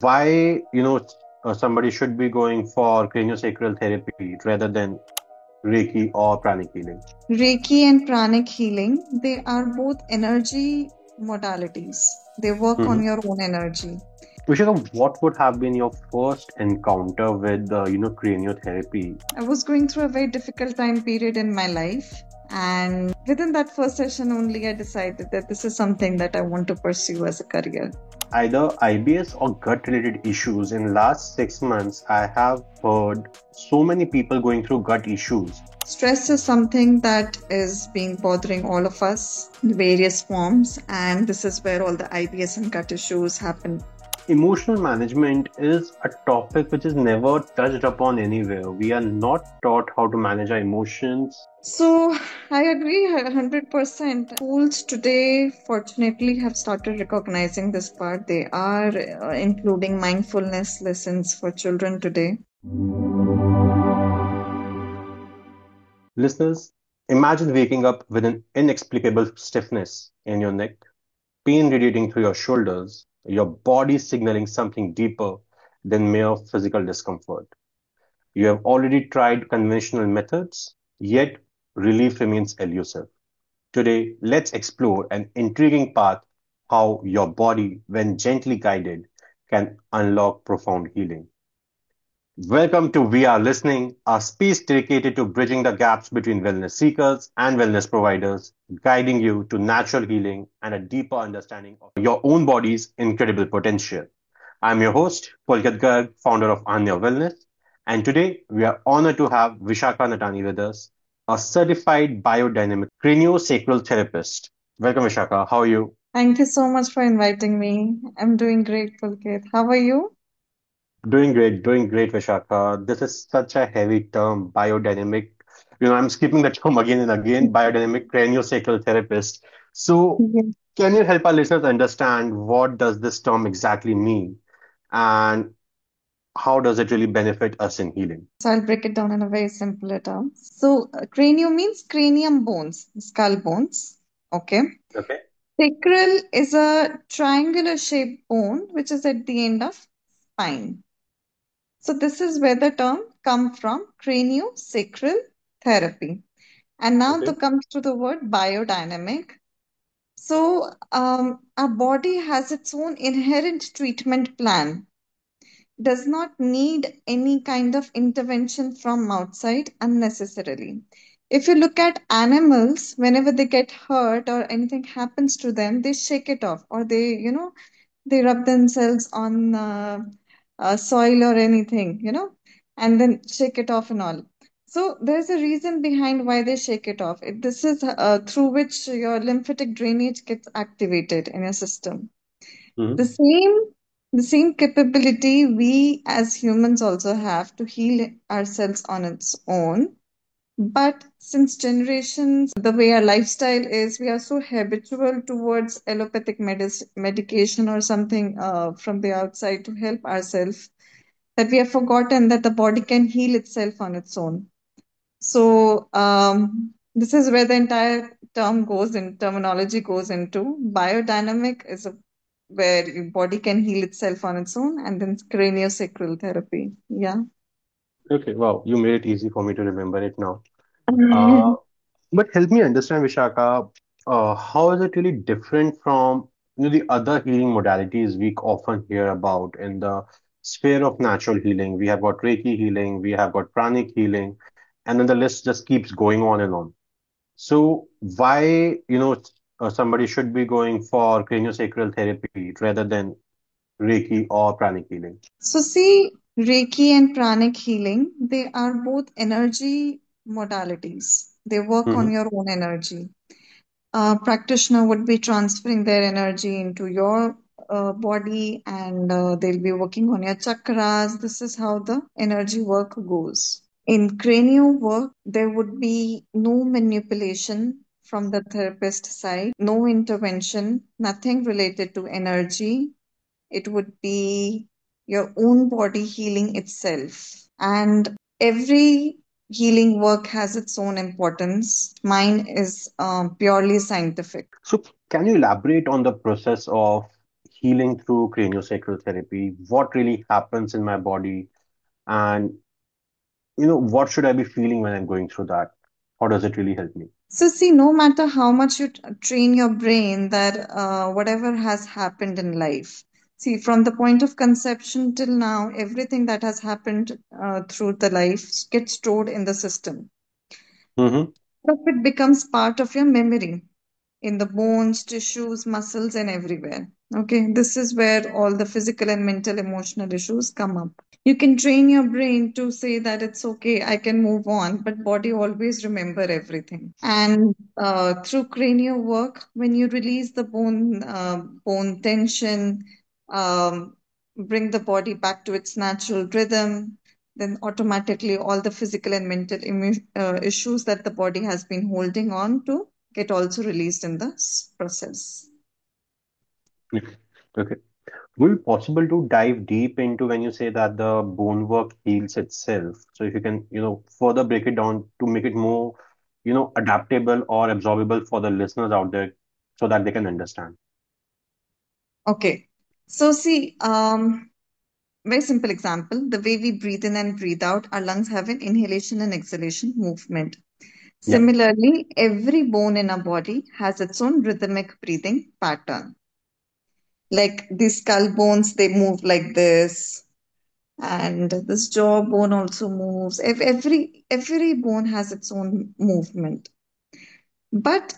why somebody should be going for craniosacral therapy rather than Reiki or pranic healing. Reiki and pranic healing, they are both energy modalities. They work on Mm-hmm. your own energy. Vishaka, what would have been your first encounter with craniotherapy? I was going through a very difficult time period in my life. And within that first session only, I decided that this is something that I want to pursue as a career. Either IBS or gut related issues. In last 6 months, I have heard so many people going through gut issues. Stress is something that is being bothering all of us in various forms, and this is where all the IBS and gut issues happen. Emotional management is a topic which is never touched upon anywhere. We are not taught how to manage our emotions. So I agree 100%. Schools today, fortunately, have started recognizing this part. They are including mindfulness lessons for children today. Listeners, imagine waking up with an inexplicable stiffness in your neck, pain radiating through your shoulders, your body signaling something deeper than mere physical discomfort. You have already tried conventional methods, yet relief remains elusive. Today, let's explore an intriguing path how your body, when gently guided, can unlock profound healing. Welcome to We Are Listening, a space dedicated to bridging the gaps between wellness seekers and wellness providers, guiding you to natural healing and a deeper understanding of your own body's incredible potential. I'm your host, Pulkit Garg, founder of Anya Wellness, and today we are honored to have Vishaka Natani with us, a certified biodynamic craniosacral therapist. Welcome, Vishaka. How are you? Thank you so much for inviting me. I'm doing great, Pulkit. How are you? Doing great, Vishaka. This is such a heavy term, biodynamic. I'm skipping the term again and again, biodynamic craniosacral therapist. So, Yes. can you help our listeners understand what does this term exactly mean and how does it really benefit us in healing? So I'll break it down in a very simpler term. So cranium means cranium bones, skull bones. Okay. Okay. Sacral is a triangular shaped bone which is at the end of spine. So this is where the term come from, craniosacral therapy. And now Okay. the comes to the word biodynamic. So our body has its own inherent treatment plan, does not need any kind of intervention from outside unnecessarily. If you look at animals, whenever they get hurt or anything happens to them, they shake it off, or they rub themselves on soil or anything, and then shake it off and all. So there's a reason behind why they shake it off. This is through which your lymphatic drainage gets activated in your system. The Hmm. same, the same capability we as humans also have to heal ourselves on its own. But since generations, the way our lifestyle is, we are so habitual towards allopathic medication or something from the outside to help ourselves that we have forgotten that the body can heal itself on its own. So this is where the entire terminology goes into. Biodynamic is where your body can heal itself on its own, and then craniosacral therapy. Yeah. Okay. Wow. You made it easy for me to remember it now. Uh, but help me understand, Vishaka, how is it really different from the other healing modalities we often hear about in the sphere of natural healing? We have got Reiki healing, we have got pranic healing, and then the list just keeps going on and on. So why, somebody should be going for craniosacral therapy rather than Reiki or pranic healing? So, see, Reiki and pranic healing, they are both energy modalities. They work on Hmm. your own energy. A practitioner would be transferring their energy into your body, and they'll be working on your chakras. This is how the energy work goes. In cranial work, there would be no manipulation from the therapist side, no intervention, nothing related to energy. It would be your own body healing itself. And every healing work has its own importance. Mine is purely scientific. So can you elaborate on the process of healing through craniosacral therapy? What really happens in my body? And what should I be feeling when I'm going through that? How does it really help me? So, see, no matter how much you train your brain, that whatever has happened in life, see, from the point of conception till now, everything that has happened through the life gets stored in the system. Mm-hmm. So it becomes part of your memory in the bones, tissues, muscles, and everywhere. Okay, this is where all the physical and mental emotional issues come up. You can train your brain to say that it's okay, I can move on, but body always remember everything. And through cranial work, when you release the bone tension, um, bring the body back to its natural rhythm, then automatically all the physical and mental issues that the body has been holding on to get also released in the process. Okay. Will it possible to dive deep into when you say that the bone work heals itself? So if you can, further break it down to make it more, adaptable or absorbable for the listeners out there so that they can understand. Okay. So see, very simple example, the way we breathe in and breathe out, our lungs have an inhalation and exhalation movement. Yeah. Similarly, every bone in our body has its own rhythmic breathing pattern. Like the skull bones, they move like this, and this jaw bone also moves. Every bone has its own movement. But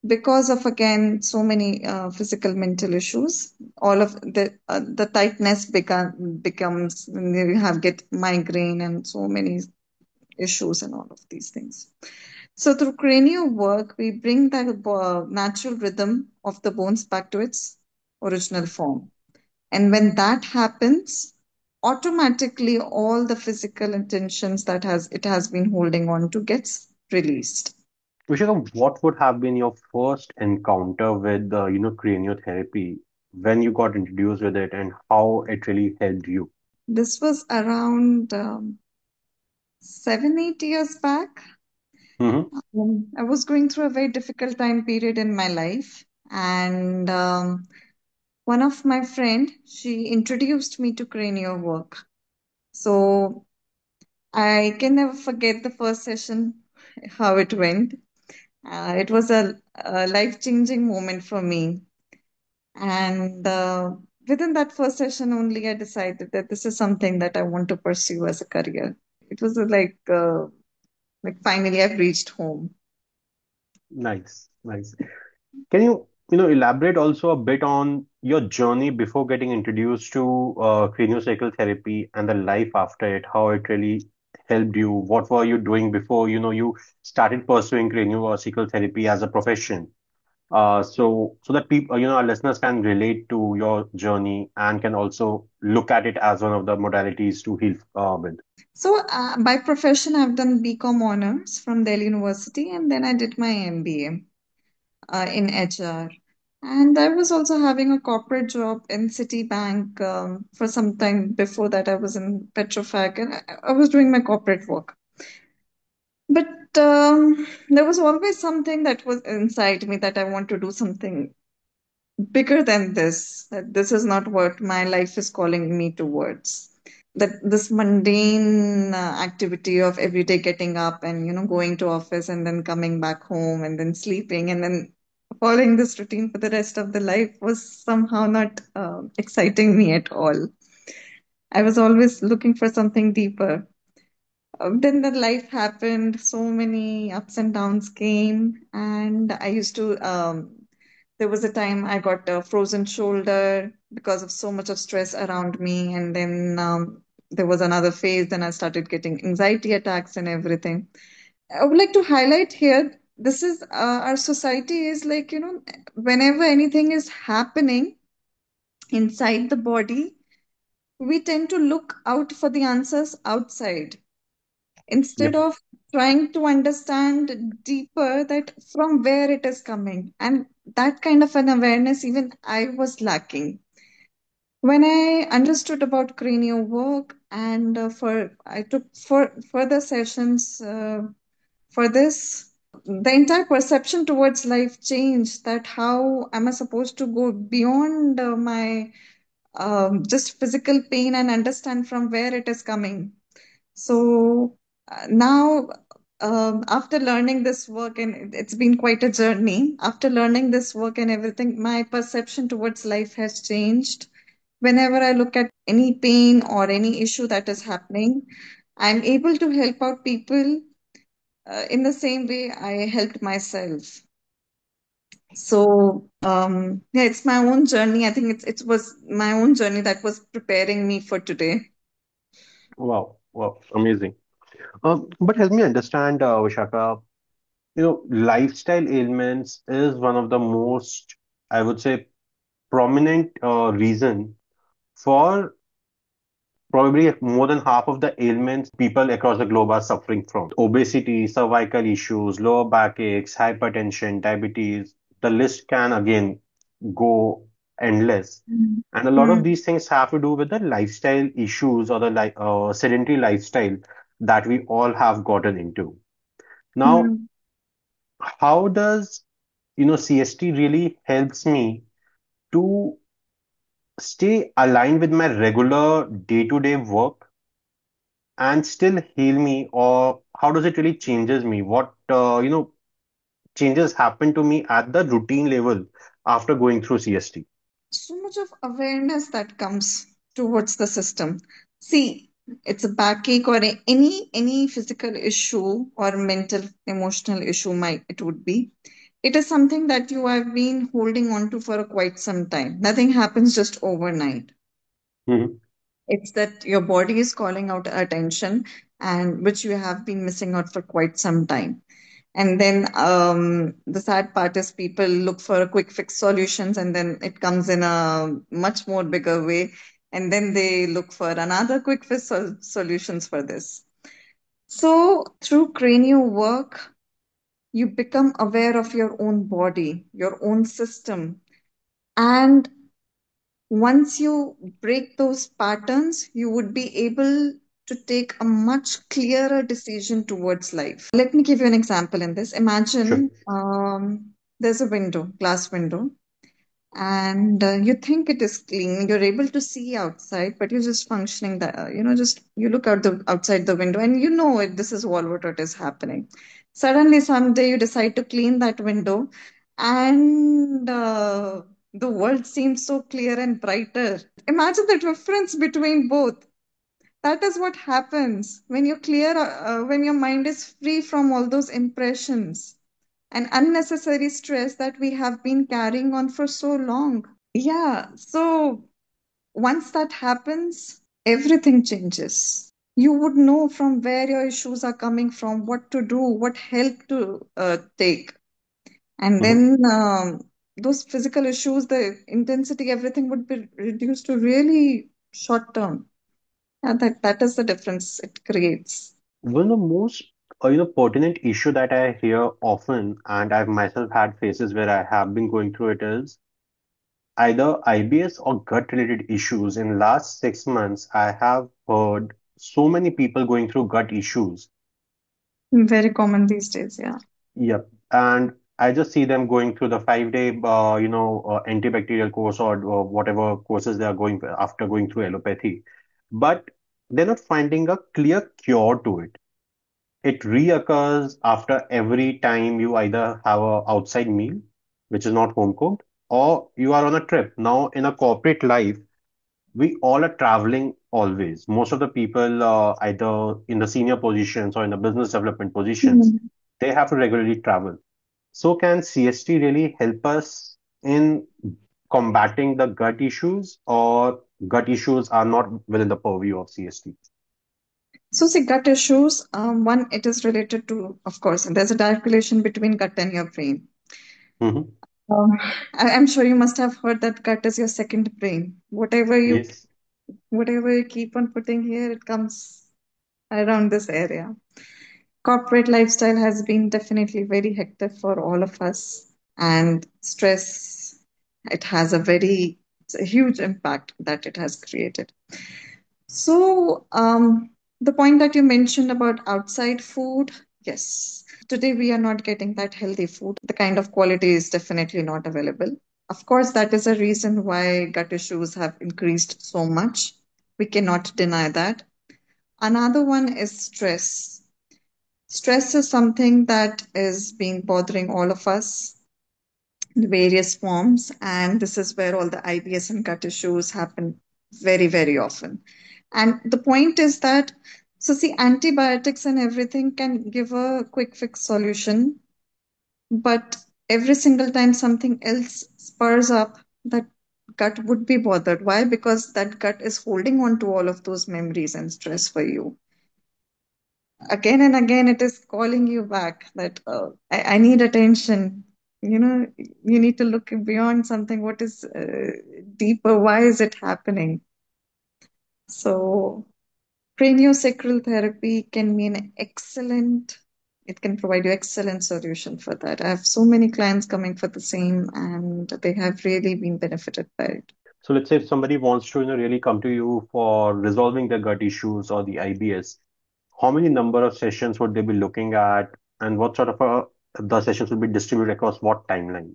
because of again so many physical mental issues, all of the tightness becomes, you have get migraine and so many issues and all of these things. So through cranial work, we bring that natural rhythm of the bones back to its original form. And when that happens, automatically all the physical intentions that has it has been holding on to gets released. Vishaka, what would have been your first encounter with, craniotherapy when you got introduced with it and how it really helped you? This was around 7, 8 years back. Mm-hmm. I was going through a very difficult time period in my life, and one of my friend, she introduced me to cranial work. So I can never forget the first session, how it went. It was a life-changing moment for me. And within that first session only, I decided that this is something that I want to pursue as a career. It was like finally I've reached home. Nice, nice. Can you, elaborate also a bit on your journey before getting introduced to craniosacral therapy and the life after it, how it really helped you? What were you doing before, you started pursuing craniosacral therapy as a profession? So that people, our listeners can relate to your journey and can also look at it as one of the modalities to heal with. So by profession, I've done BCom honors from Delhi University, and then I did my MBA in HR. And I was also having a corporate job in Citibank for some time before that. I was in Petrofac, and I was doing my corporate work. But there was always something that was inside me that I want to do something bigger than this. That this is not what my life is calling me towards. That this mundane activity of every day getting up and going to office and then coming back home and then sleeping and then following this routine for the rest of the life was somehow not exciting me at all. I was always looking for something deeper. Then the life happened, so many ups and downs came, and I used to there was a time I got a frozen shoulder because of so much of stress around me. And then there was another phase, then I started getting anxiety attacks and everything. I would like to highlight here, this is our society is like, whenever anything is happening inside the body, we tend to look out for the answers outside instead Yep. of trying to understand deeper that from where it is coming. And that kind of an awareness, even I was lacking. When I understood about cranial work, and I took for further sessions for this. The entire perception towards life changed. That how am I supposed to go beyond my just physical pain and understand from where it is coming. So now, after learning this work, and it's been quite a journey, after learning this work and everything, my perception towards life has changed. Whenever I look at any pain or any issue that is happening, I'm able to help out people in the same way I helped myself. So yeah, it's my own journey. I think it was my own journey that was preparing me for today. Wow, wow, amazing. But help me understand, Vishaka, lifestyle ailments is one of the most, I would say, prominent reason for probably more than half of the ailments people across the globe are suffering from. Obesity, cervical issues, lower backaches, hypertension, diabetes. The list can again go endless. Mm. And a lot of these things have to do with the lifestyle issues or the sedentary lifestyle that we all have gotten into. Now, Mm. how does, CST really helps me to stay aligned with my regular day-to-day work and still heal me, or how does it really changes me? What changes happen to me at the routine level after going through CST? So much of awareness that comes towards the system. See, it's a backache or any physical issue or mental emotional issue might it would be. It is something that you have been holding on to for quite some time. Nothing happens just overnight. Hmm. It's that your body is calling out attention and which you have been missing out for quite some time. And then the sad part is people look for a quick fix solutions and then it comes in a much more bigger way. And then they look for another quick fix solutions for this. So through cranial work, you become aware of your own body, your own system. And once you break those patterns, you would be able to take a much clearer decision towards life. Let me give you an example in this. Sure. Imagine there's a window, glass window, and you think it is clean. You're able to see outside, but you're just functioning that, just you look out the outside the window and you know it, this is what it is happening. Suddenly, someday you decide to clean that window, and the world seems so clear and brighter. Imagine the difference between both. That is what happens when you clear, when your mind is free from all those impressions and unnecessary stress that we have been carrying on for so long. Yeah, so once that happens, everything changes. You would know from where your issues are coming from, what to do, what help to take. And Hmm. then those physical issues, the intensity, everything would be reduced to really short term. Yeah, that is the difference it creates. One of the most pertinent issue that I hear often, and I've myself had phases where I have been going through it, is either IBS or gut related issues. In last 6 months, I have heard so many people going through gut issues. Very common these days, yeah. Yep. And I just see them going through the 5 day, antibacterial course or whatever courses they are going after going through allopathy. But they're not finding a clear cure to it. It reoccurs after every time you either have a outside meal, which is not home cooked, or you are on a trip. Now, in a corporate life, we all are traveling always. Most of the people, either in the senior positions or in the business development positions, Mm. they have to regularly travel. So can CST really help us in combating the gut issues, or gut issues are not within the purview of CST? So, see, gut issues, one, it is related to, of course, there's a direct relation between gut and your brain. Hmm. Um, I'm sure you must have heard that gut is your second brain. Yes. Whatever you keep on putting here, it comes around this area. Corporate lifestyle has been definitely very hectic for all of us, and stress, it has it's a huge impact that it has created. So, the point that you mentioned about outside food. Yes. Today we are not getting that healthy food. The kind of quality is definitely not available. Of course, that is a reason why gut issues have increased so much. We cannot deny that. Another one is stress. Stress is something that is being bothering all of us in various forms, and this is where all the IBS and gut issues happen very, very often. And the point is that, so see, antibiotics and everything can give a quick fix solution, but every single time something else spurs up, that gut would be bothered. Why? Because that gut is holding on to all of those memories and stress for you. Again and again, it is calling you back that I need attention. You need to look beyond something. What is deeper? Why is it happening? So, craniosacral therapy can be an excellent, it can provide you excellent solution for that. I have so many clients coming for the same, and they have really been benefited by it. So let's say if somebody wants to, really come to you for resolving their gut issues or the IBS, how many number of sessions would they be looking at, and what sort of the sessions will be distributed across what timeline?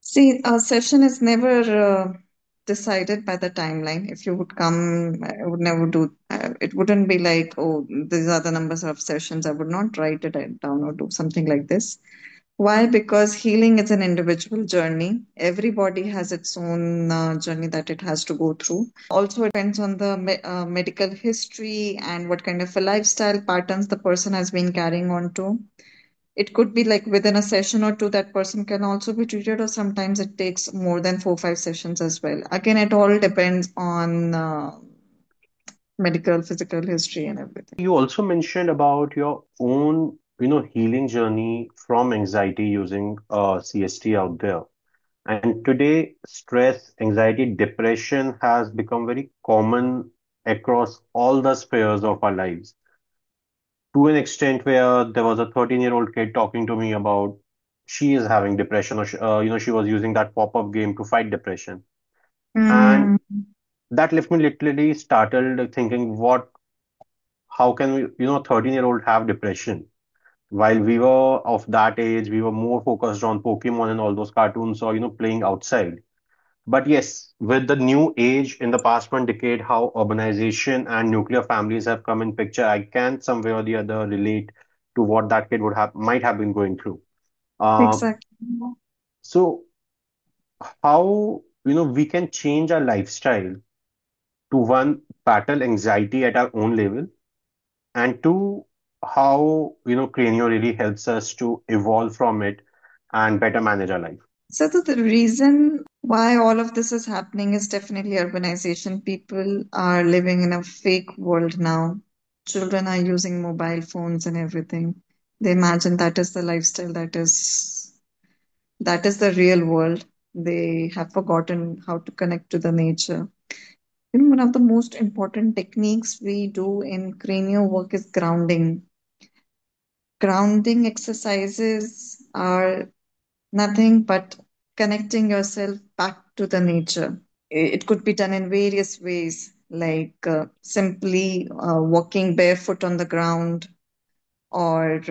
See, a session is never decided by the timeline. If you would come, I would never do, it wouldn't be like, oh, these are the numbers of sessions. I would not write it down or do something like this. Why? Because healing is an individual journey. Everybody has its own journey that it has to go through. Also, it depends on the medical history and what kind of a lifestyle patterns the person has been carrying on to. It could be like within a session or two, that person can also be treated, or sometimes it takes more than 4, 5 sessions as well. Again, it all depends on medical, physical history, and everything. You also mentioned about your own, healing journey from anxiety using CST out there. And today, stress, anxiety, depression has become very common across all the spheres of our lives, to an extent where there was a 13-year-old kid talking to me about she is having depression, or she was using that pop-up game to fight depression. And Mm, that left me literally startled thinking, how can we, 13-year-old have depression? While we were of that age, we were more focused on Pokemon and all those cartoons, or, playing outside. But yes, with the new age in the past 1 decade, how urbanization and nuclear families have come in picture, I can somewhere or the other relate to what that kid might have been going through. Uh, exactly. so how, we can change our lifestyle to, one, battle anxiety at our own level, and two, how, Cranio really helps us to evolve from it and better manage our life. So the reason why all of this is happening is definitely urbanization. People are living in a fake world now. Children are using mobile phones and everything. They imagine that is the lifestyle, that is the real world. They have forgotten how to connect to the nature. One of the most important techniques we do in cranial work is grounding. Grounding exercises are nothing but connecting yourself back to the nature. It could be done in various ways, like simply walking barefoot on the ground, or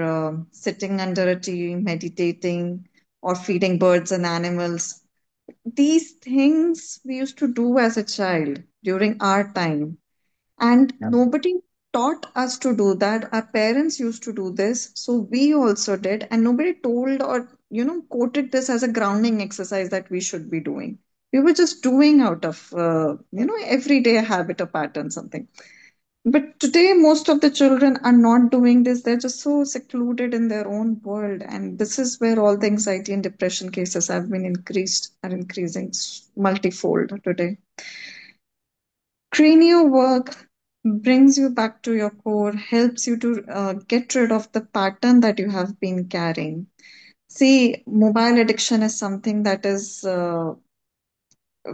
sitting under a tree, meditating, or feeding birds and animals. These things we used to do as a child during our time, and Yeah. nobody taught us to do that. Our parents used to do this, so we also did, and nobody told or quoted this as a grounding exercise that we should be doing. We were just doing out of everyday habit or pattern something. But today, most of the children are not doing this. They're just so secluded in their own world. And this is where all the anxiety and depression cases have been are increasing multifold today. Cranial work brings you back to your core, helps you to get rid of the pattern that you have been carrying. See, mobile addiction is something that is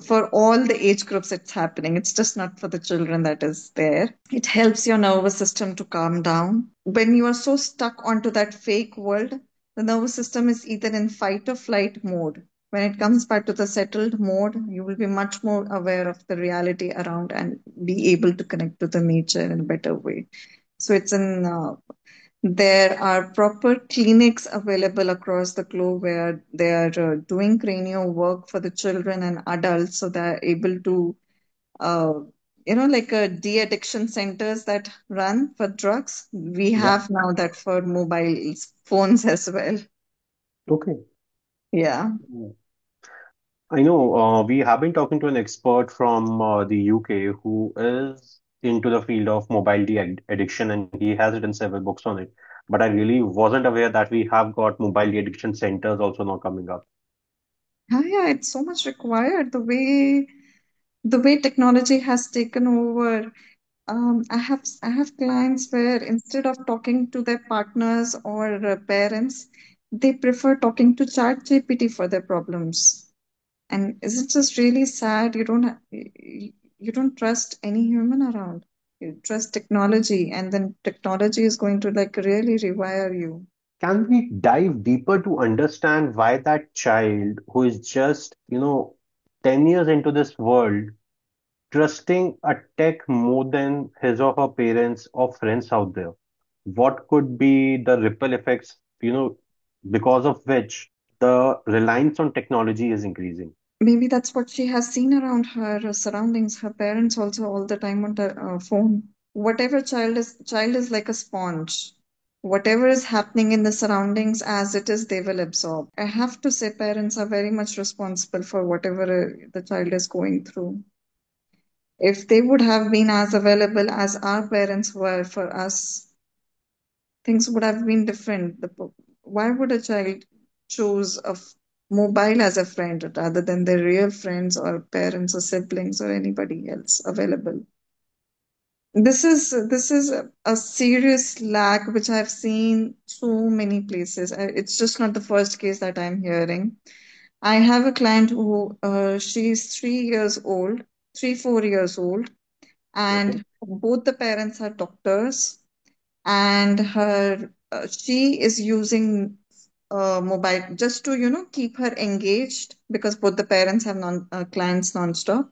for all the age groups it's happening. It's just not for the children that is there. It helps your nervous system to calm down. When you are so stuck onto that fake world, the nervous system is either in fight or flight mode. When it comes back to the settled mode, you will be much more aware of the reality around and be able to connect to the nature in a better way. So it's in there are proper clinics available across the globe where they are doing cranial work for the children and adults, so they're able to, uh, like de-addiction centers that run for drugs. We Yeah. have now that for mobile phones as well. Okay. Yeah. Mm. I know we have been talking to an expert from the UK who is into the field of mobile de-addiction, and he has written several books on it. But I really wasn't aware that we have got mobile de-addiction centers also now coming up. Yeah, yeah, it's so much required. The way technology has taken over. I have clients where instead of talking to their partners or parents, they prefer talking to ChatGPT for their problems. And is it just really sad? You don't trust any human around. You trust technology, and then technology is going to like really rewire you. Can we dive deeper to understand why that child who is just, 10 years into this world, trusting a tech more than his or her parents or friends out there? What could be the ripple effects, because of which the reliance on technology is increasing? Maybe that's what she has seen around her surroundings. Her parents also all the time on the phone. Whatever child is like a sponge. Whatever is happening in the surroundings as it is, they will absorb. I have to say parents are very much responsible for whatever the child is going through. If they would have been as available as our parents were for us, things would have been different. Why would a child choose mobile as a friend rather than their real friends or parents or siblings or anybody else available? This is a serious lack which I've seen so many places. It's just not the first case that I'm hearing. I have a client who she's 3 years old, 3, 4 years old, Okay. and both the parents are doctors, and her she is using mobile just to keep her engaged because both the parents have non clients nonstop.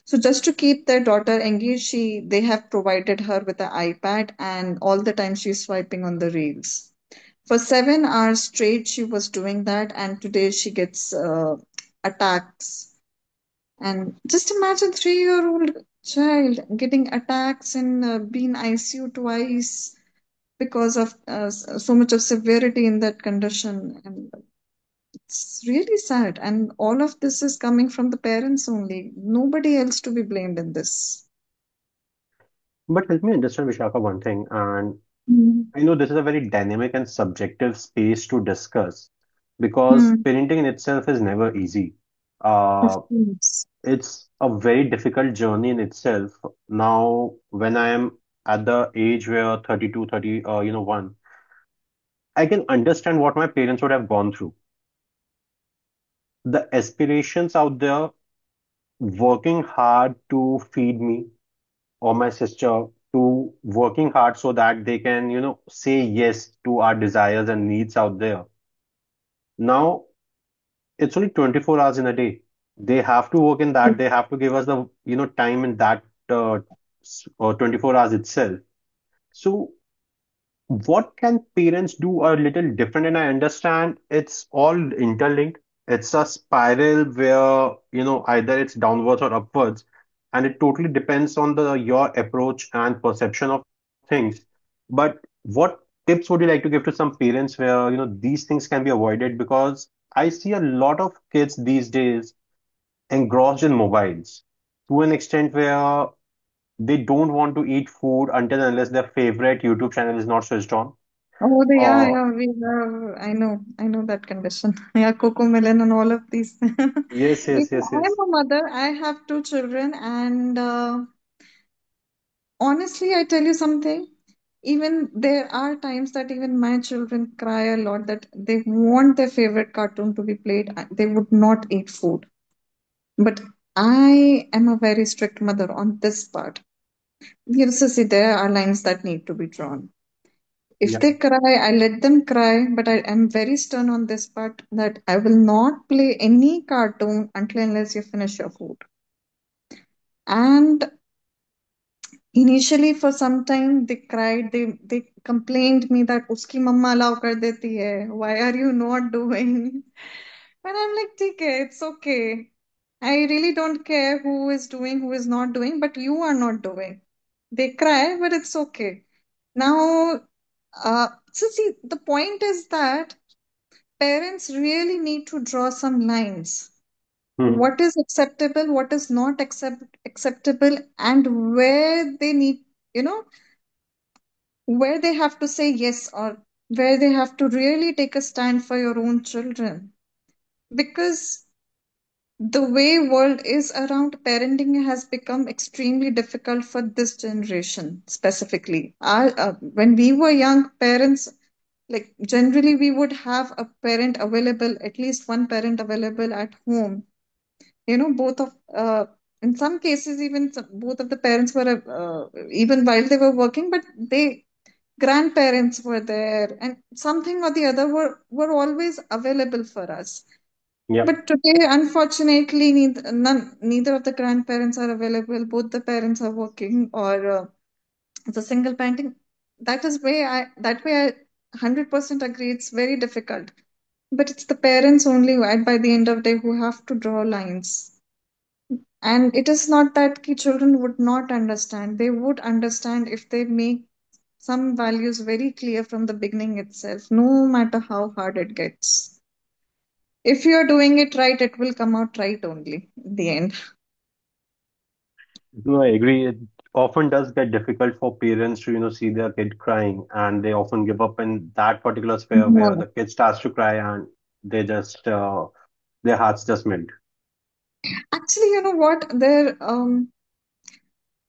So just to keep their daughter engaged, they have provided her with an iPad, and all the time she's swiping on the reels. For 7 hours straight, she was doing that, and today she gets attacks. And just imagine 3-year-old child getting attacks and being ICU twice because of so much of severity in that condition. And it's really sad. And all of this is coming from the parents only. Nobody else to be blamed in this. But help me understand, Vishaka, one thing. And Mm. I know this is a very dynamic and subjective space to discuss because Mm. parenting in itself is never easy. Of Uh, course. it's a very difficult journey in itself. Now, when I am at the age where 32, 30, 1, I can understand what my parents would have gone through. The aspirations out there, working hard to feed me or my sister, to working hard so that they can, say yes to our desires and needs out there. Now, it's only 24 hours in a day. They have to work in that. They have to give us the, time in that 24 hours itself. So what can parents do a little different? And I understand it's all interlinked. It's a spiral where, either it's downwards or upwards, and it totally depends on the your approach and perception of things. But what tips would you like to give to some parents where, these things can be avoided? Because I see a lot of kids these days engrossed in mobiles to an extent where they don't want to eat food until and unless their favorite YouTube channel is not switched on. Oh, yeah, Uh, yeah, we have, I know that condition. Yeah, Coco Melon and all of these. yes, yes, Even yes, I am yes. a mother, I have two children, and honestly, I tell you something. Even there are times that even my children cry a lot that they want their favorite cartoon to be played. They would not eat food. But I am a very strict mother on this part. Yes, see, there are lines that need to be drawn. If Yeah. they cry, I let them cry, but I am very stern on this part that I will not play any cartoon until unless you finish your food. And Initially, for some time, they cried. They complained me that uski mama allow kar deti hai. Why are you not doing? And I'm like, ठीक है, it's okay. I really don't care who is doing, who is not doing, but you are not doing. They cry, but it's okay. Now, so see, the point is that parents really need to draw some lines. Hmm. What is acceptable, what is not acceptable, and where they need, you know, where they have to say yes, or where they have to really take a stand for your own children. Because the way world is around, parenting has become extremely difficult for this generation specifically. When we were young, parents, like generally we would have a parent available, at least one parent available at home. You know, both of in some cases even both of the parents were even while they were working, but they grandparents were there, and something or the other were always available for us. Yeah. But today, unfortunately, neither of the grandparents are available. Both the parents are working, or it's a single parenting. That way I 100% agree. It's very difficult, but it's the parents only by the end of the day who have to draw lines. And it is not that ki children would not understand. They would understand if they make some values very clear from the beginning itself, no matter how hard it gets. If you're doing it right, it will come out right only in the end. No, I agree. It often does get difficult for parents to, see their kid crying, and they often give up in that particular sphere where Yeah. the kid starts to cry and they just, their hearts just melt. Actually, you know what?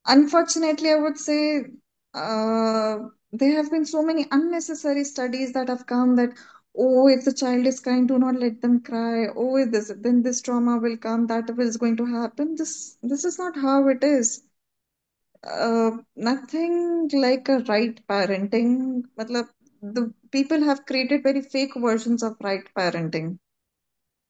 Unfortunately, I would say there have been so many unnecessary studies that have come that, oh, if the child is crying, do not let them cry. Oh, if this, then this trauma will come, that is going to happen. This is not how it is. Nothing like a right parenting. Matlab, the people have created very fake versions of right parenting.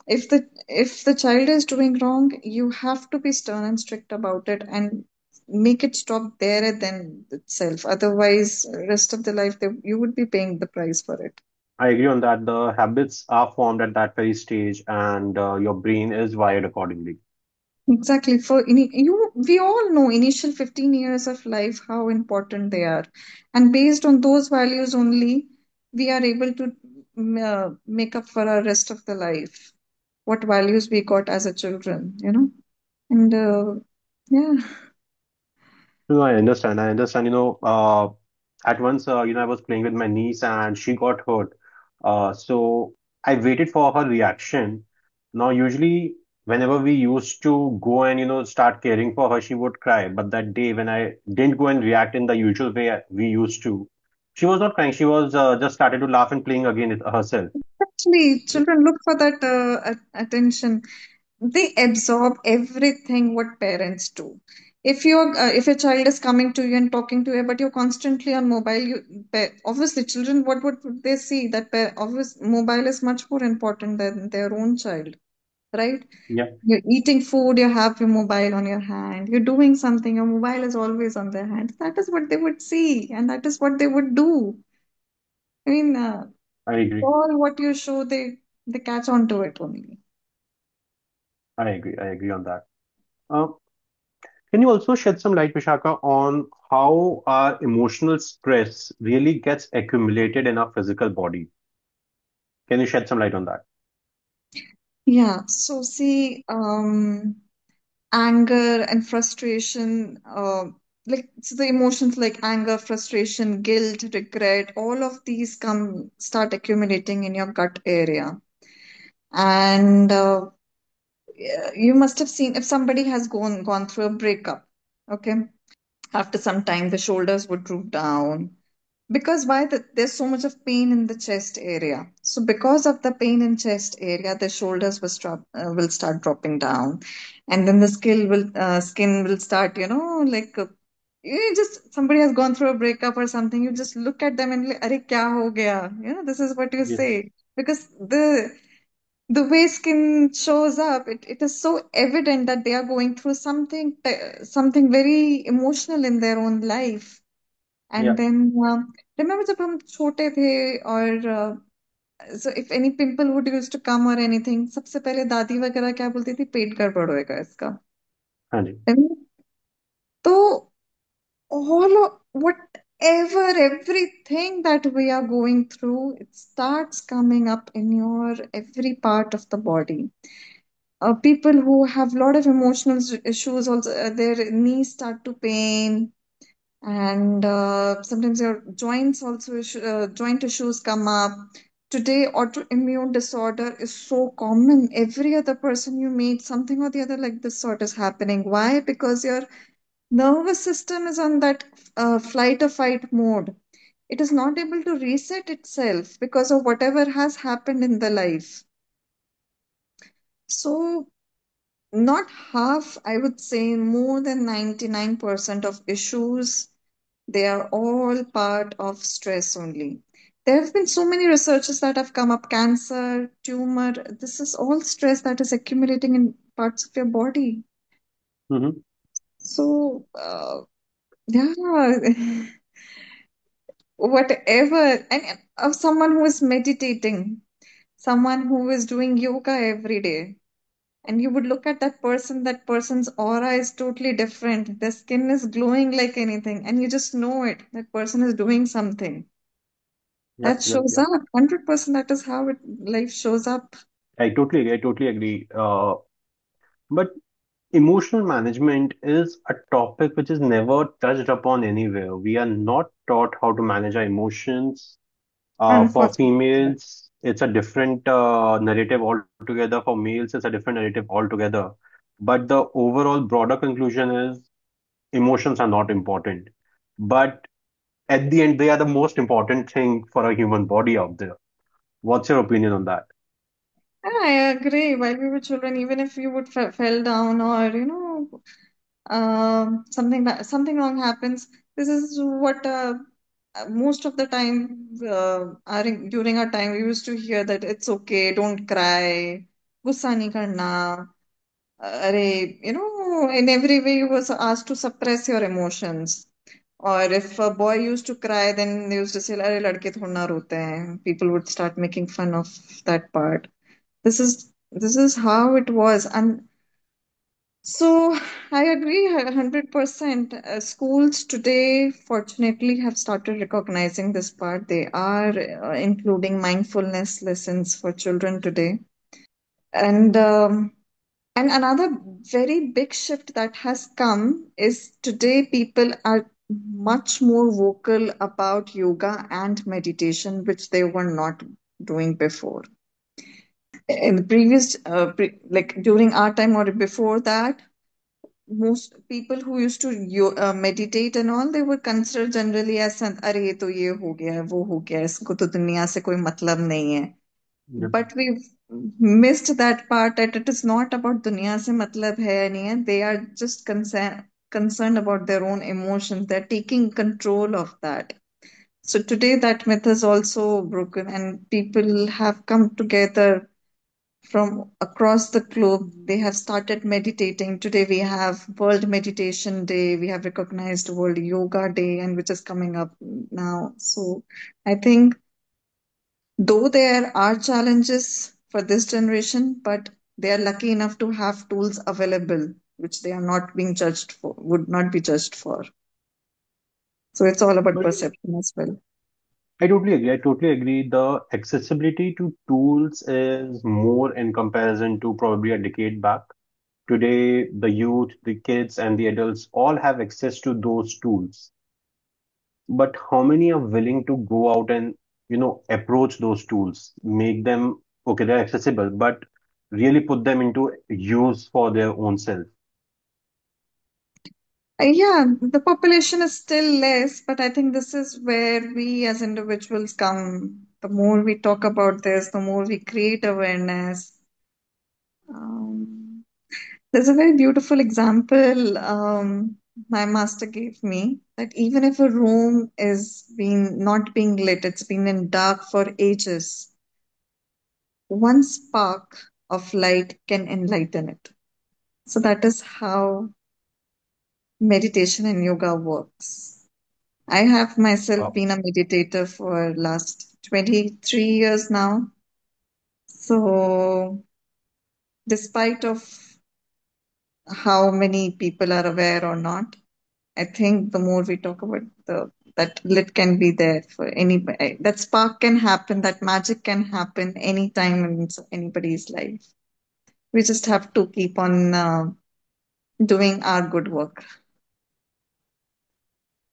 If the child is doing wrong, you have to be stern and strict about it and make it stop there and then itself. Otherwise, rest of the life you would be paying the price for it. I agree on that. The habits are formed at that very stage, and your brain is wired accordingly. Exactly. We all know initial 15 years of life how important they are, and based on those values only, we are able to make up for our rest of the life. What values we got as a children, you know, and yeah. No, I understand. I understand. At once, I was playing with my niece and she got hurt. So I waited for her reaction. Now, usually, whenever we used to go and, start caring for her, she would cry. But that day, when I didn't go and react in the usual way we used to, she was not crying. She was just started to laugh and playing again herself. Actually, children look for that attention. They absorb everything what parents do. If your child is coming to you and talking to you, but you're constantly on mobile, obviously children, what would they see? That mobile is much more important than their own child, right? Yeah, You're eating food, you have your mobile on your hand. You're doing something, your mobile is always on their hand. That is what they would see, and that is what they would do. I mean, I agree. all what you show, they catch on to it only. I agree. I agree on that. Uh, Can you also shed some light, Vishaka, on how our emotional stress really gets accumulated in our physical body? Can you shed some light on that? Yeah, so see, anger and frustration, like so the emotions like anger, frustration, guilt, regret, all of these come start accumulating in your gut area. And you must have seen if somebody has gone through a breakup, okay? After some time, the shoulders would droop down. Because there's so much of pain in the chest area. So because of the pain in chest area, the shoulders will start dropping down, and then the skin will start, like you just somebody has gone through a breakup or something. You just look at them and like, "Arey kya ho gaya?" This is what you Yes. say because the The way skin shows up, it is so evident that they are going through something very emotional in their own life. Yeah, And then remember जब हम छोटे थे और so if any pimple would used to come or anything, सबसे पहले दादी वगैरह क्या बोलती थी, पेट गड़बड़ होएगा इसका। हाँ जी। Remember? तो whatever, everything that we are going through, it starts coming up in your every part of the body. People who have a lot of emotional issues also, their knees start to pain, and sometimes your joints also joint issues come up. Today autoimmune disorder is so common. Every other person you meet, something or the other like this sort is happening. Why? Because your nervous system is on that flight or fight mode. It is not able to reset itself because of whatever has happened in the life. So not half, I would say more than 99% of issues, they are all part of stress only. There have been so many researches that have come up, cancer, tumor, this is all stress that is accumulating in parts of your body. Mm-hmm. So, yeah, whatever. And of someone who is meditating, someone who is doing yoga every day, and you would look at that person's aura is totally different. Their skin is glowing like anything, and you just know it. That person is doing something. Yep, That yep, shows yep. up. 100% that is how life shows up. I totally agree. I totally agree. But emotional management is a topic which is never touched upon anywhere. We are not taught how to manage our emotions. For Unfortunately. females, it's a different narrative altogether. For males, it's a different narrative altogether. But the overall broader conclusion is emotions are not important. But at the end, they are the most important thing for a human body out there. What's your opinion on that? Yeah, I agree. While we were children, even if you would fell down or something wrong happens, this is what most of the time during our time we used to hear that it's okay, don't cry, गुस्सा नहीं करना. Arey, in every way you was asked to suppress your emotions. Or if a boy used to cry, then they used to say, "अरे लड़के थोड़ा ना रोते हैं." People would start making fun of that part. This is how it was, and so I agree 100%. Schools today, fortunately, have started recognizing this part. They are including mindfulness lessons for children today, and another very big shift that has come is today people are much more vocal about yoga and meditation, which they were not doing before. In the previous, like during our time or before that, most people who used to meditate and all, they were considered generally as अरे ये तो ये हो गया है वो हो गया है इसको तो दुनिया से कोई मतलब नहीं है. Yep. But we've missed that part that it is not about दुनिया से मतलब है या नहीं है. They are just concerned about their own emotions. They're taking control of that. So today that myth is also broken and people have come together from across the globe. They have started meditating. Today we have World Meditation Day. We have recognized World Yoga Day, and which is coming up now. So I think though there are challenges for this generation, but they are lucky enough to have tools available, which they are not being judged for, would not be judged for. So it's all about But perception as well. I totally agree. I totally agree. The accessibility to tools is more in comparison to probably a decade back. Today, the youth, the kids, and the adults all have access to those tools. But how many are willing to go out and, approach those tools, make them, okay, they're accessible, but really put them into use for their own self? Yeah, the population is still less, but I think this is where we as individuals come. The more we talk about this, the more we create awareness. Um, there's a very beautiful example my master gave me that even if a room is being not being lit, it's been in dark for ages. one spark of light can enlighten it. So that is how meditation and yoga works. I have myself Wow. been a meditator for last 23 years now. So despite of how many people are aware or not, I think the more we talk about the that lit can be there for anybody. That spark can happen, that magic can happen anytime in anybody's life. We just have to keep on doing our good work.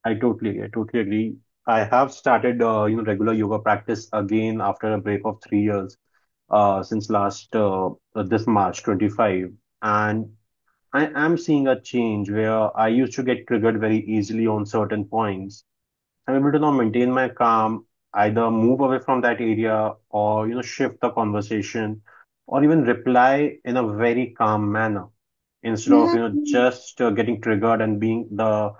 I totally agree. I have started, regular yoga practice again after a break of 3 years, since last this March 25, and I am seeing a change where I used to get triggered very easily on certain points. I'm able to now maintain my calm, either move away from that area or, shift the conversation or even reply in a very calm manner instead of, Yeah. just getting triggered and being the,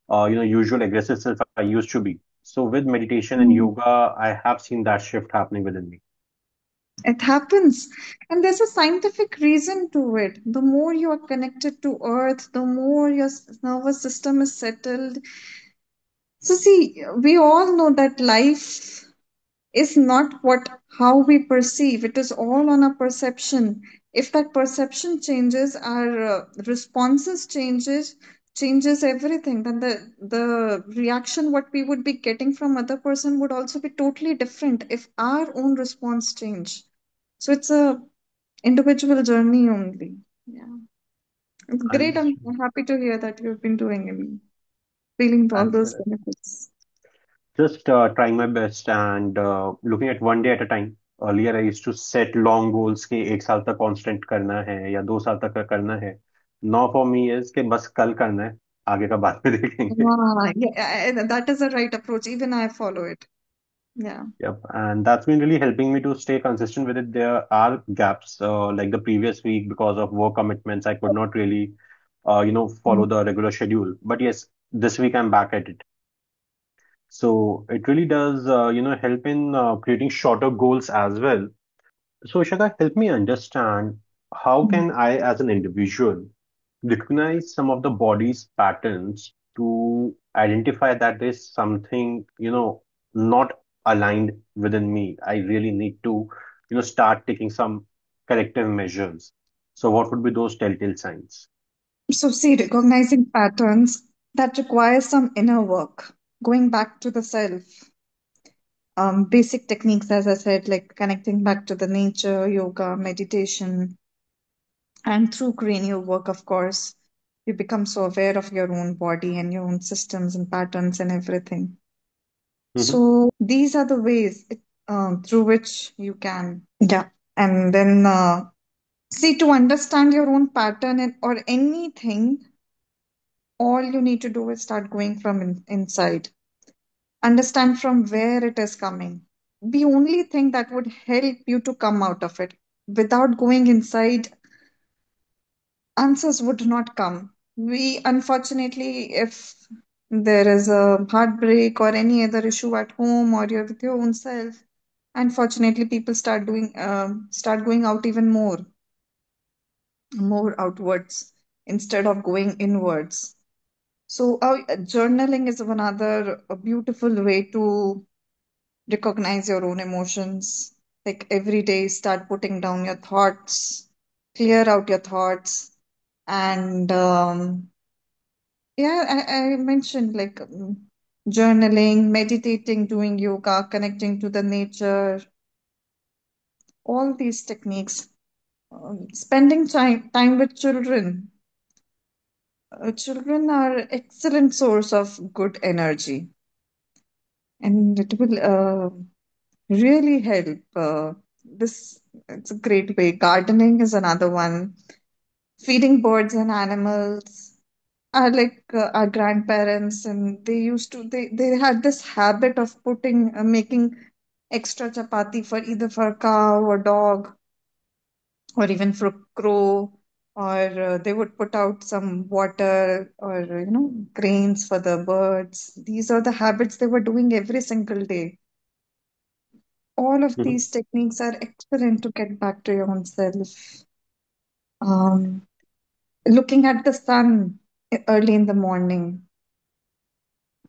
usual aggressive self I used to be. So with meditation and Mm. yoga, I have seen that shift happening within me. It happens. And there's a scientific reason to it. The more you are connected to earth, the more your nervous system is settled. So see, we all know that life is not what how we perceive. It is all on a perception. If that perception changes, our responses changes everything. Then the reaction what we would be getting from other person would also be totally different if our own response change. So it's a individual journey only. Yeah. It's great. I'm Understood. happy to hear that you've been doing and feeling all those Absolutely. benefits. Just trying my best and looking at one day at a time. Earlier, I used to set long goals कि 1 साल तक constant करना है या 2 साल तक करना है. Now for me is कि बस कल करना है, आगे का बाद में देखेंगे. Yeah, that is the right approach. Even I follow it. Yeah. Yep, and that's been really helping me to stay consistent with it. There are gaps, like the previous week because of work commitments, I could not really, follow Mm. the regular schedule. But yes, this week I'm back at it. So it really does, help in creating shorter goals as well. So, Ishaka, help me understand how Mm. can I, as an individual, recognize some of the body's patterns to identify that there's something, not aligned within me. I really need to, start taking some corrective measures. So, what would be those telltale signs? So, see, recognizing patterns that require some inner work, going back to the self. Basic techniques, as I said, like connecting back to the nature, yoga, meditation, and through cranial work, of course, you become so aware of your own body and your own systems and patterns and everything. Hmm. So, these are the ways through which you can. Yeah. And then see, to understand your own pattern or anything, all you need to do is start going from inside. Understand from where it is coming. The only thing that would help you to come out of it without going inside, answers would not come. We, unfortunately, if there is a heartbreak or any other issue at home or you're with your own self, unfortunately, people start going out even more outwards instead of going inwards. So, journaling is another a beautiful way to recognize your own emotions. Like every day, start putting down your thoughts, clear out your thoughts. And yeah, I mentioned like journaling, meditating, doing yoga, connecting to the nature, all these techniques. Spending time with children. Children are excellent source of good energy, and it will really help. This it's a great way. Gardening is another one. Feeding birds and animals are like our grandparents, and they had this habit of making extra chapati for either for a cow or dog or even for a crow, or they would put out some water or grains for the birds. These are the habits they were doing every single day. All of Hmm. these techniques are excellent to get back to your own self. Um, Looking at the sun early in the morning.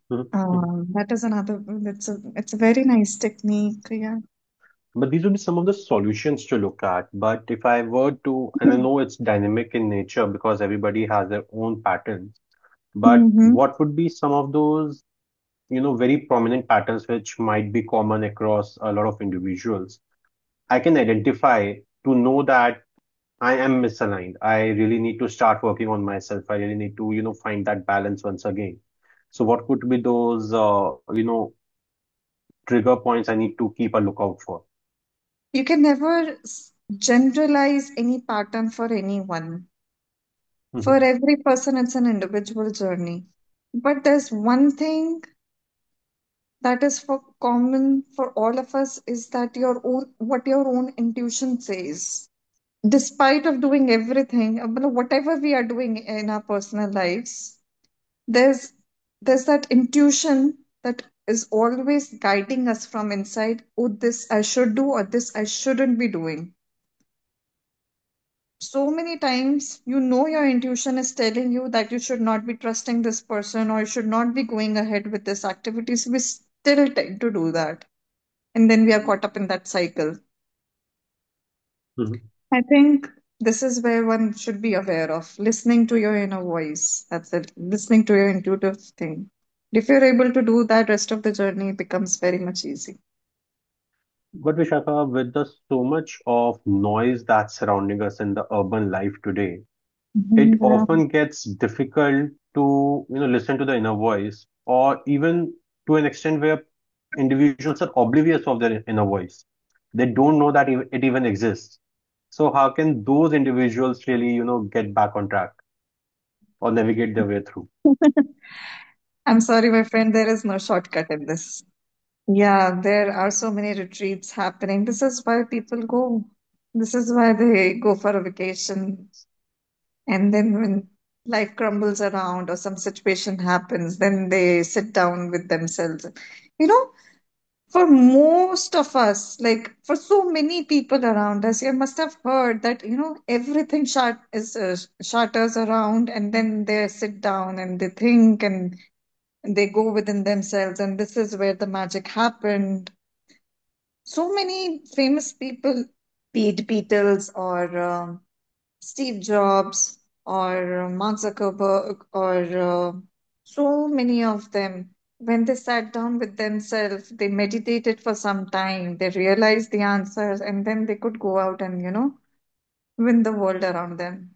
Hmm. Hmm. That is another. It's a very nice technique. Yeah. But these would be some of the solutions to look at. But if I were to, and I know it's dynamic in nature because everybody has their own patterns, but Mm-hmm. what would be some of those, very prominent patterns which might be common across a lot of individuals? I can identify to know that I am misaligned. I really need to start working on myself. I really need to, find that balance once again. So what could be those, trigger points I need to keep a lookout for? You can never generalize any pattern for anyone. For Hmm. every person, it's an individual journey. But there's one thing that is for common for all of us is that your own what your own intuition says. Despite of doing everything, whatever we are doing in our personal lives, there's there's that intuition that is always guiding us from inside. Oh, this I should do, or this I shouldn't be doing. So many times you know your intuition is telling you that you should not be trusting this person or you should not be going ahead with this activity, so we still tend to do that, and then we are caught up in that cycle. Hmm. I think this is where one should be aware of listening to your inner voice. That's it, listening to your intuitive thing. If you're able to do that, rest of the journey becomes very much easy. But Vishaka, with the so much of noise that's surrounding us in the urban life today, it Mhm. Yeah. often gets difficult to, listen to the inner voice, or even to an extent where individuals are oblivious of their inner voice. They don't know that it even exists. So how can those individuals really, get back on track or navigate their way through? I'm sorry, my friend, there is no shortcut in this. Yeah, there are so many retreats happening. This is why people go. This is why they go for a vacation. And then when life crumbles around or some situation happens, then they sit down with themselves. You know, for most of us, like for so many people around us, you must have heard that, everything shatters around and then they sit down and they think and they go within themselves. And this is where the magic happened. So many famous people, Pete Beatles or Steve Jobs or Mark Zuckerberg or so many of them, when they sat down with themselves, they meditated for some time, they realized the answers, and then they could go out and, win the world around them.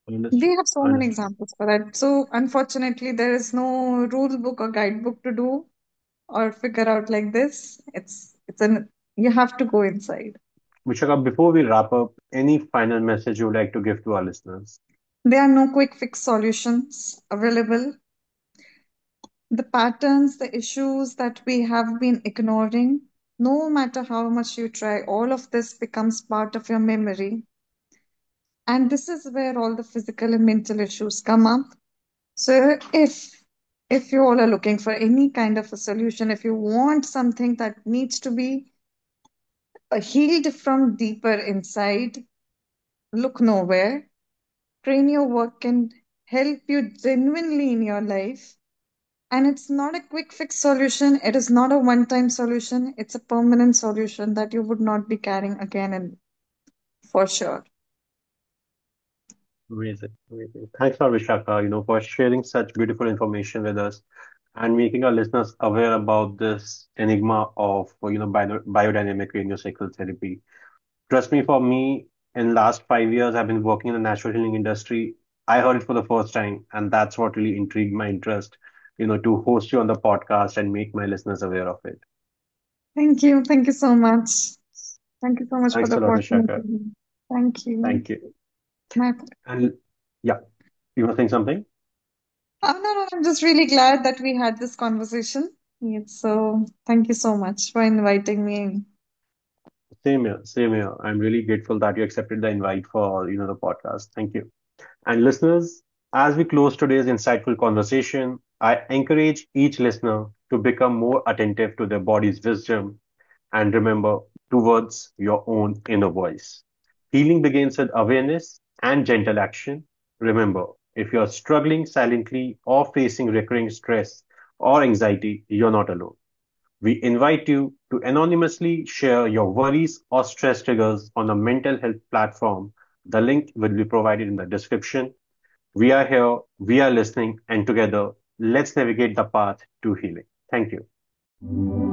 We Understood. have so many Understood. examples for that. So, unfortunately, there is no rule book or guidebook to do or figure out like this. You have to go inside. Vishaka, before we wrap up, any final message you would like to give to our listeners? There are no quick fix solutions available. The patterns, the issues that we have been ignoring, no matter how much you try, all of this becomes part of your memory. And this is where all the physical and mental issues come up. So if you all are looking for any kind of a solution, if you want something that needs to be healed from deeper inside, look nowhere. Train your work can help you genuinely in your life. And it's not a quick fix solution. It is not a one time solution. It's a permanent solution that you would not be carrying again and for sure. Amazing. Amazing. Thanks for Vishaka, for sharing such beautiful information with us and making our listeners aware about this enigma of, biodynamic craniosacral therapy. Trust me, for me, in last 5 years, I've been working in the natural healing industry. I heard it for the first time, and that's what really intrigued my interest, to host you on the podcast and make my listeners aware of it. Thank you. Thank you so much. Thank you so much for Thanks the a lot, Vishaka. opportunity. Thank you. Thank you. My, And yeah, you were saying something? no, no, I'm just really glad that we had this conversation. Yes, so thank you so much for inviting me. Same here, same here. I'm really grateful that you accepted the invite for, the podcast. Thank you. And listeners, as we close today's insightful conversation, I encourage each listener to become more attentive to their body's wisdom and remember towards your own inner voice. Healing begins with awareness and gentle action. Remember, if you're struggling silently or facing recurring stress or anxiety, you're not alone. We invite you to anonymously share your worries or stress triggers on a mental health platform. The link will be provided in the description. We are here, we are listening, and together, let's navigate the path to healing. Thank you.